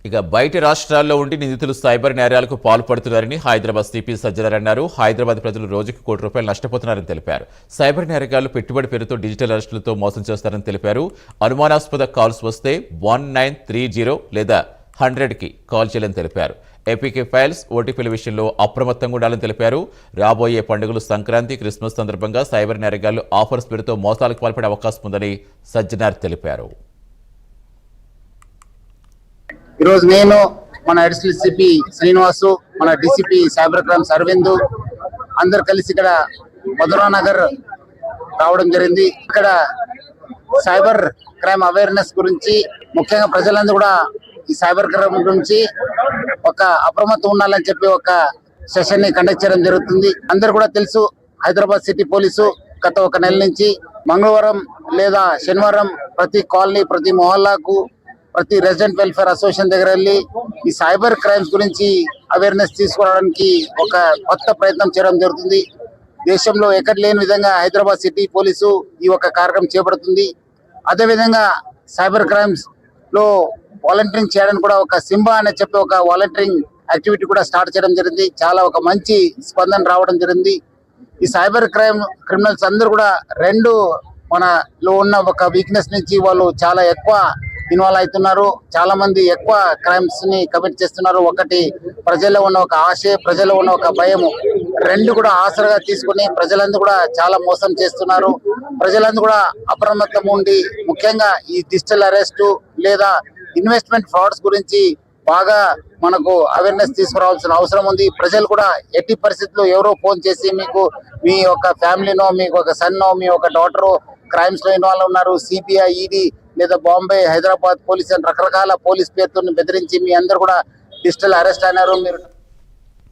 ఇక బయట రాష్ట్రాల్లో ఉండి నిందితులు సైబర్ నేరాలకు పాల్పడుతున్నారని హైదరాబాద్ సిపి సజ్జనార్ అన్నారు. హైదరాబాద్ ప్రజలు రోజుకు ₹1 నష్టపోతున్నారని తెలిపారు. సైబర్ నేరగాళ్లు పెట్టుబడి పేరుతో డిజిటల్ అరెస్టులతో మోసం చేస్తారని తెలిపారు. అనుమానాస్పద కాల్స్ వస్తే 1930 లేదా 100కి కాల్ చేయాలని తెలిపారు. ఏపీకే ఫైల్స్, ఓటీపీల విషయంలో అప్రమత్తంగా ఉండాలని తెలిపారు. రాబోయే పండుగలు సంక్రాంతి, క్రిస్మస్ సందర్భంగా సైబర్ నేరగాళ్లు ఆఫర్స్ పేరుతో మోసాలకు పాల్పడే అవకాశం ఉందని సజ్జనార్ తెలిపారు. ఈరోజు నేను మన అడిషనల్ సిపి శ్రీనివాసు, మన డిసిపి సైబర్ క్రైమ్స్ అరవింద్ అందరు కలిసి ఇక్కడ మధురా నగర్ రావడం జరిగింది. ఇక్కడ సైబర్ క్రైమ్ అవేర్నెస్ గురించి ముఖ్యంగా ప్రజలందరూ కూడా ఈ సైబర్ క్రైమ్ గురించి ఒక అప్రమత్తం ఉండాలని చెప్పి ఒక సెషన్ ని కండక్ట్ చేయడం జరుగుతుంది. అందరు కూడా తెలుసు, హైదరాబాద్ సిటీ పోలీసు గత 1 నెల నుంచి మంగళవారం లేదా శనివారం ప్రతి కాలనీ, ప్రతి మొహల్లాకు, ప్రతి రెసిడెంట్ వెల్ఫేర్ అసోసియేషన్ దగ్గర వెళ్ళి ఈ సైబర్ క్రైమ్స్ గురించి అవేర్నెస్ తీసుకురావడానికి ఒక కొత్త ప్రయత్నం చేయడం జరుగుతుంది. దేశంలో ఎక్కడ లేని విధంగా హైదరాబాద్ సిటీ పోలీసు ఈ ఒక కార్యక్రమం చేపడుతుంది. అదేవిధంగా సైబర్ క్రైమ్స్ లో వాలంటీరింగ్ చేయడానికి కూడా ఒక సింబా అనే చెప్పి ఒక వాలంటీరింగ్ యాక్టివిటీ కూడా స్టార్ట్ చేయడం జరిగింది. చాలా ఒక మంచి స్పందన రావడం జరిగింది. ఈ సైబర్ క్రైమ్ క్రిమినల్స్ అందరూ కూడా రెండు మనలో ఉన్న ఒక వీక్నెస్ నుంచి వాళ్ళు చాలా ఎక్కువ ఇన్వాల్వ్ అవుతున్నారు. చాలా మంది ఎక్కువ క్రైమ్స్ ని కమిట్ చేస్తున్నారు. ఒకటి ప్రజల్లో ఉన్న ఒక ఆశ, ప్రజల్లో ఉన్న ఒక భయము, రెండు కూడా ఆసరగా తీసుకుని ప్రజలందరూ కూడా చాలా మోసం చేస్తున్నారు. ప్రజలందరూ కూడా అప్రమత్తం ఉండి ముఖ్యంగా ఈ డిజిటల్ అరెస్ట్ లేదా ఇన్వెస్ట్మెంట్ ఫ్రాడ్స్ గురించి బాగా మనకు అవేర్నెస్ తీసుకురావాల్సిన అవసరం ఉంది. ప్రజలు కూడా ఎట్టి పరిస్థితుల్లో ఎవరో ఫోన్ చేసి మీకు మీ యొక్క ఫ్యామిలీనో, మీకు ఒక సన్నో, మీ ఒక డాటరో క్రైమ్స్ లో ఇన్వాల్వ్ ఉన్నారు, సిబిఐ, ఈడీ లేదా బాంబే, హైదరాబాద్ పోలీస్ అని రకరకాల పోలీస్ పేరుతో బెదిరించి మీ అందరు కూడా డిజిటల్ అరెస్ట్ అయినారు, మీరు